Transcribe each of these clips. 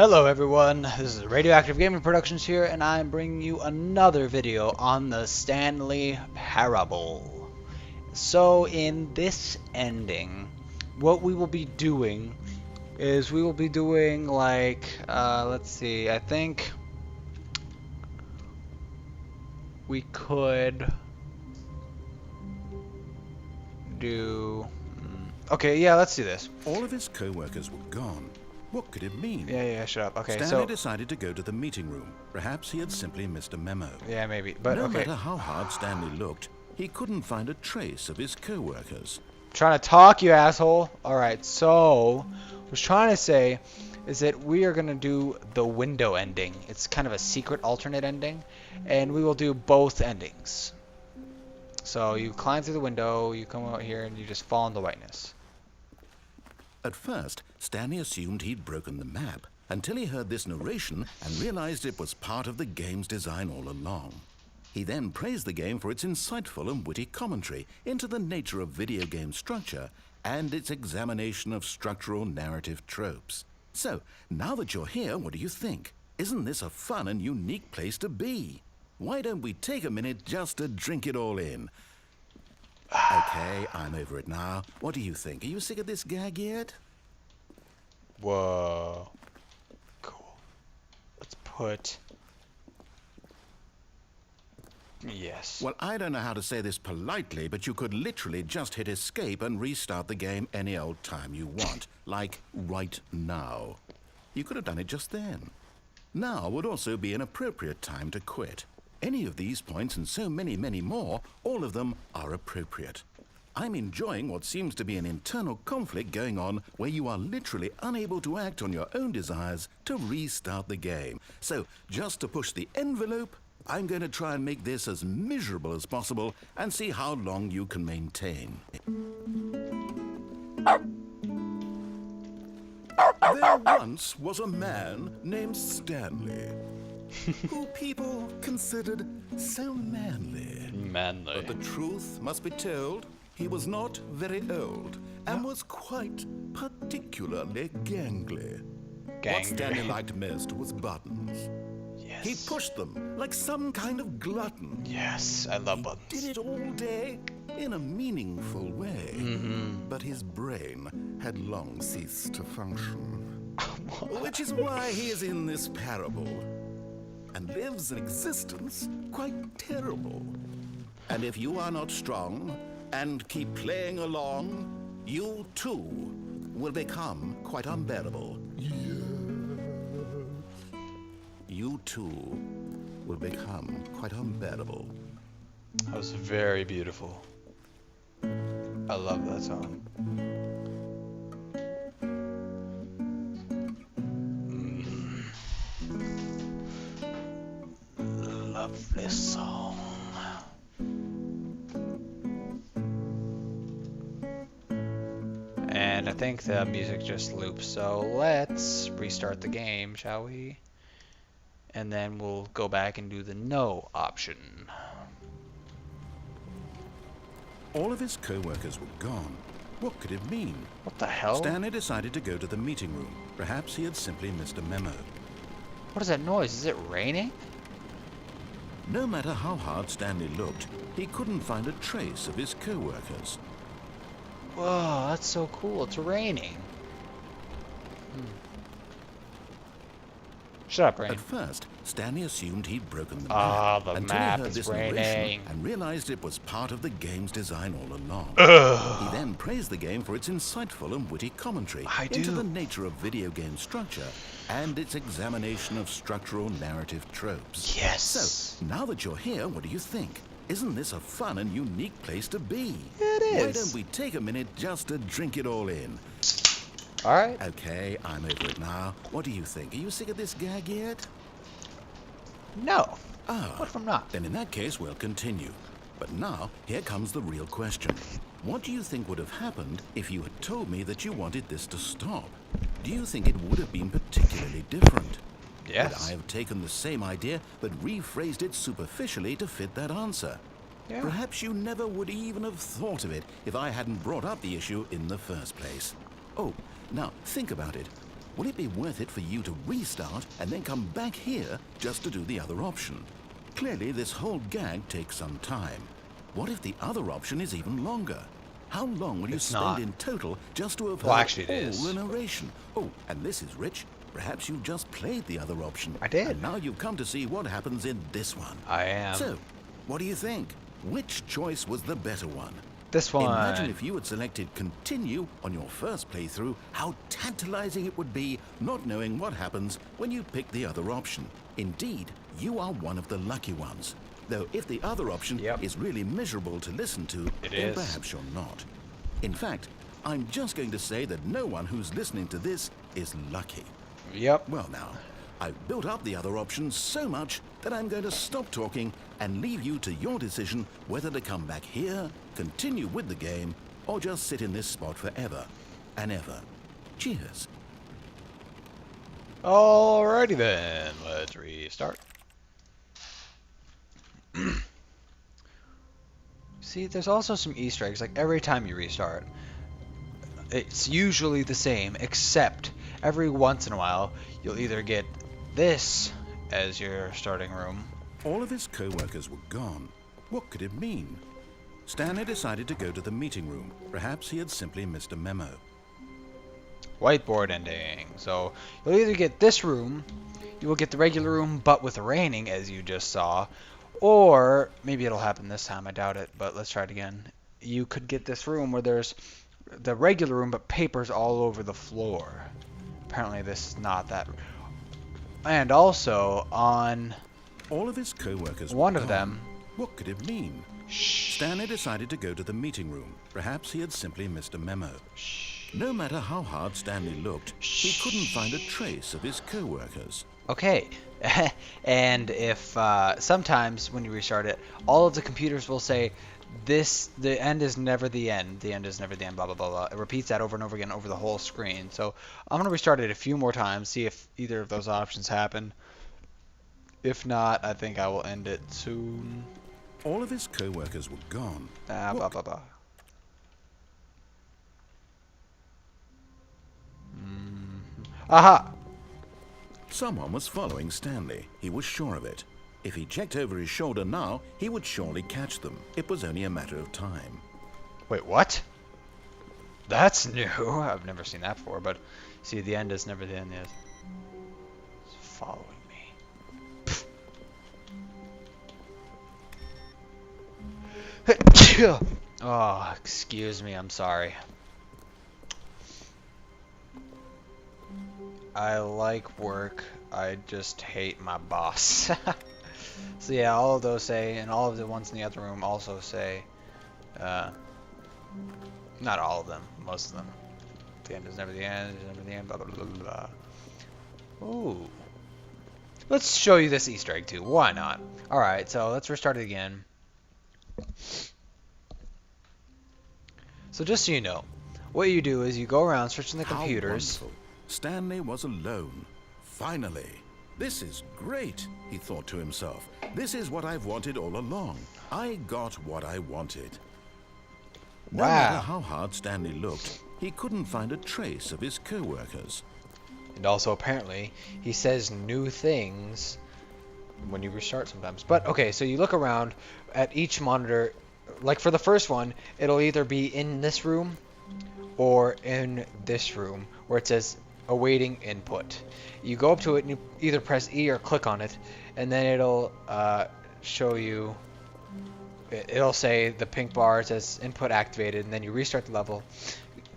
Hello everyone, this is Radioactive Gaming Productions here, and I'm bringing you another video on the Stanley Parable. So in this ending, what we will be doing is we will be doing like, let's see, I think we could do, okay, yeah, let's do this. All of his co-workers were gone. What could it mean? Yeah, shut up. Okay, Stanley decided to go to the meeting room. Perhaps he had simply missed a memo. Yeah, maybe, but no okay. matter how hard Stanley looked, he couldn't find a trace of his co-workers. Trying to talk, you asshole. Alright, so what I was trying to say is that we are going to do the window ending. It's kind of a secret alternate ending, and we will do both endings. So you climb through the window, you come out here, and you just fall into whiteness. At first, Stanley assumed he'd broken the map, until he heard this narration and realized it was part of the game's design all along. He then praised the game for its insightful and witty commentary into the nature of video game structure and its examination of structural narrative tropes. So, now that you're here, what do you think? Isn't this a fun and unique place to be? Why don't we take a minute just to drink it all in? Okay, I'm over it now. What do you think? Are you sick of this gag yet? Whoa. Cool. Let's put... Yes. Well, I don't know how to say this politely, but you could literally just hit escape and restart the game any old time you want. Like, right now. You could have done it just then. Now would also be an appropriate time to quit. Any of these points and so many, many more, all of them are appropriate. I'm enjoying what seems to be an internal conflict going on where you are literally unable to act on your own desires to restart the game. So, just to push the envelope, I'm going to try and make this as miserable as possible and see how long you can maintain. There once was a man named Stanley, who people considered so manly. Manly. But the truth must be told, he was not very old and was quite particularly gangly. What Stanley liked most was buttons. Yes. He pushed them like some kind of glutton. Yes, I love buttons. Did it all day in a meaningful way. But his brain had long ceased to function. Which is why he is in this parable and lives an existence quite terrible. And if you are not strong and keep playing along, you too will become quite unbearable. You too will become quite unbearable. That was very beautiful. I love that song. Lovely song. And I think the music just loops, so let's restart the game, shall we? And then we'll go back and do the no option. All of his co-workers were gone. What could it mean? What the hell? Stanley decided to go to the meeting room. Perhaps he had simply missed a memo. What is that noise? Is it raining? No matter how hard Stanley looked, he couldn't find a trace of his co-workers. Whoa, that's so cool. It's raining. Shut up, Rain. At first, Stanley assumed he'd broken the Ah, map the until map he heard is this raining. narration and realized it was part of the game's design all along. Ugh. He then praised the game for its insightful and witty commentary into the nature of video game structure and its examination of structural narrative tropes. Yes. So, now that you're here, what do you think? Isn't this a fun and unique place to be? It is. Why don't we take a minute just to drink it all in? Alright. Okay, I'm over it now. What do you think? Are you sick of this gag yet? No. Ah, What if I'm not? then in that case, we'll continue. But now, here comes the real question. What do you think would have happened if you had told me that you wanted this to stop? Do you think it would have been particularly different? Yes. Would I have taken the same idea but rephrased it superficially to fit that answer? Yeah. Perhaps you never would even have thought of it if I hadn't brought up the issue in the first place. Oh, now think about it. Will it be worth it for you to restart and then come back here just to do the other option? Clearly, this whole gag takes some time. What if the other option is even longer? How long will you spend in total just to have heard all the narration? Oh, and this is Rich. Perhaps you just played the other option. I did. And now you've come to see what happens in this one. I am. So, what do you think? Which choice was the better one? This one. Imagine if you had selected continue on your first playthrough, how tantalizing it would be not knowing what happens when you pick the other option. Indeed, you are one of the lucky ones. Though if the other option is really miserable to listen to, then perhaps you're not. In fact, I'm just going to say that no one who's listening to this is lucky. Yep. Well now, I've built up the other options so much that I'm going to stop talking and leave you to your decision whether to come back here, continue with the game, or just sit in this spot forever and ever. Cheers. Alrighty then, let's restart. See, there's also some Easter eggs, like every time you restart. It's usually the same, except every once in a while, you'll either get this as your starting room. All of his co-workers were gone. What could it mean? Stanley decided to go to the meeting room. Perhaps he had simply missed a memo. Whiteboard ending. So you'll either get this room, you will get the regular room but with raining, as you just saw, or maybe it'll happen this time, I doubt it, but let's try it again. You could get this room where there's the regular room but papers all over the floor. Apparently this is not that. And also on all of his co-workers one of them. What could it mean? Stanley decided to go to the meeting room. Perhaps he had simply missed a memo. No matter how hard Stanley looked, he couldn't find a trace of his co-workers. Okay, and if sometimes when you restart it, all of the computers will say, the end is never the end, the end is never the end, blah, blah, blah, blah. It repeats that over and over again over the whole screen. So I'm going to restart it a few more times, see if either of those options happen. If not, I think I will end it soon. All of his co-workers were gone. Blah, blah, blah. Aha! Someone was following Stanley. He was sure of it. If he checked over his shoulder now, he would surely catch them. It was only a matter of time. Wait, what? That's new. I've never seen that before, but see, the end is never the end. It's following me. Oh, excuse me, I'm sorry. I like work, I just hate my boss. So yeah, all of those say, and all of the ones in the other room also say, not all of them, most of them. The end is never the end, is never the end, blah, blah, blah, blah, blah. Ooh. Let's show you this Easter egg too, why not? Alright, so let's restart it again. So just so you know, what you do is you go around searching the computers. How wonderful. Stanley was alone. Finally. This is great, he thought to himself. This is what I've wanted all along. I got what I wanted. No matter how hard Stanley looked, he couldn't find a trace of his co-workers. And also, apparently, he says new things when you restart sometimes. But, okay, so you look around at each monitor. Like, for the first one, it'll either be in this room or in this room, where it says awaiting input. You go up to it and you either press E or click on it, and then it'll show you, it'll say the pink bar says input activated, and then you restart the level.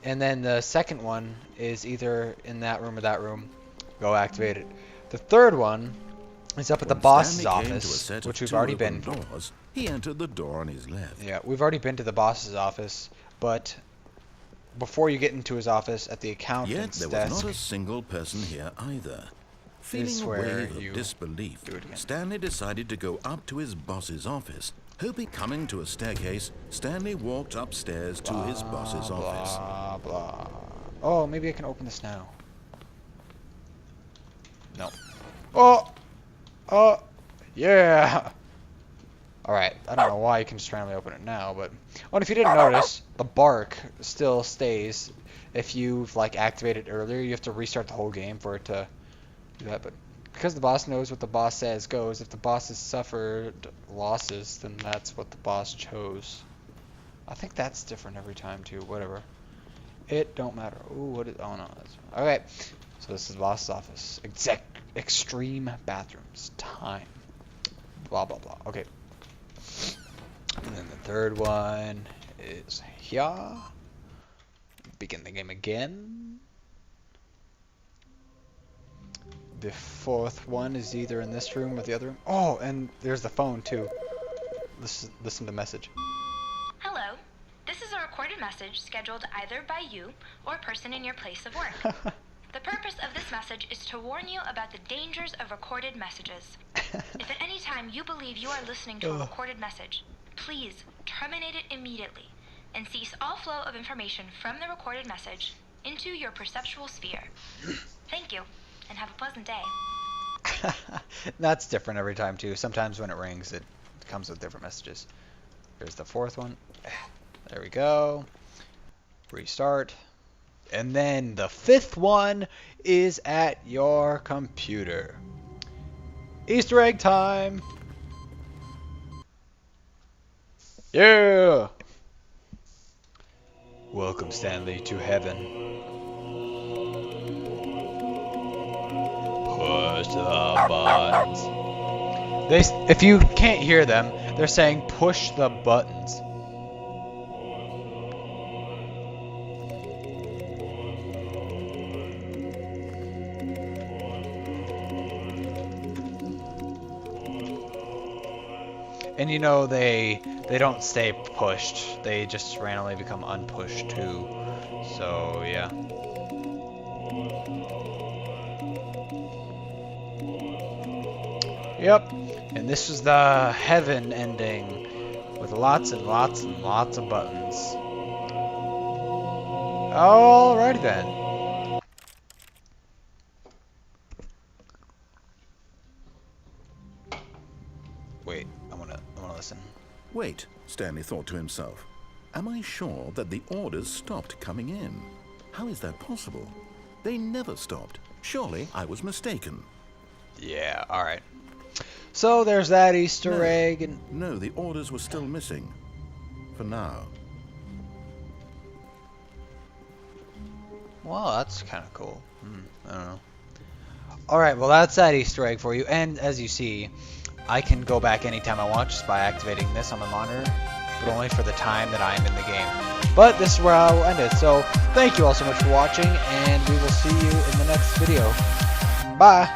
And then the second one is either in that room or that room. Go activate it. The third one is up at the boss's office, which we've already been. Doors, he entered the door on his left. Yeah, we've already been to the boss's office, but before you get into his office at the accountant's desk, there was desk, not a single person here either. Feeling a wave of disbelief, Stanley decided to go up to his boss's office. Hoping coming to a staircase, Stanley walked upstairs to his boss's office. Blah, blah. Oh, maybe I can open this now. No. Oh! Oh! Yeah! Alright, I don't know why you can just randomly open it now, but... Oh, and if you didn't notice, the bark still stays. If you've, like, activated earlier, you have to restart the whole game for it to do that, but... Because the boss knows what the boss says goes, if the boss has suffered losses, then that's what the boss chose. I think that's different every time, too. Whatever. It don't matter. Ooh, what is... Oh, no. That's... Okay. So this is the boss's office. Extreme bathrooms. Time. Blah, blah, blah. Okay. And then the third one is here. Begin the game again. The fourth one is either in this room or the other room. Oh, and there's the phone too. Listen to the message. Hello. This is a recorded message scheduled either by you or a person in your place of work. The purpose of this message is to warn you about the dangers of recorded messages. If at any time you believe you are listening to a recorded message, please terminate it immediately and cease all flow of information from the recorded message into your perceptual sphere. Thank you, and have a pleasant day. That's different every time too. Sometimes when it rings, it comes with different messages. There's the fourth one. There we go. Restart. And then the fifth one is at your computer. Easter egg time! Yeah! Welcome, Stanley, to heaven. Push the buttons. If you can't hear them, they're saying push the buttons. And you know, they don't stay pushed. They just randomly become unpushed too. So, yeah. Yep. And this is the heaven ending with lots and lots and lots of buttons. Alrighty then. Wait, I wanna listen. Wait, Stanley thought to himself. Am I sure that the orders stopped coming in? How is that possible? They never stopped. Surely I was mistaken. Yeah, alright. So there's that Easter egg and... No, the orders were still missing. For now. Well, that's kind of cool. I don't know. Alright, well that's that Easter egg for you. And as you see, I can go back anytime I want just by activating this on my monitor, but only for the time that I'm in the game. But this is where I will end it. So thank you all so much for watching, and we will see you in the next video. Bye!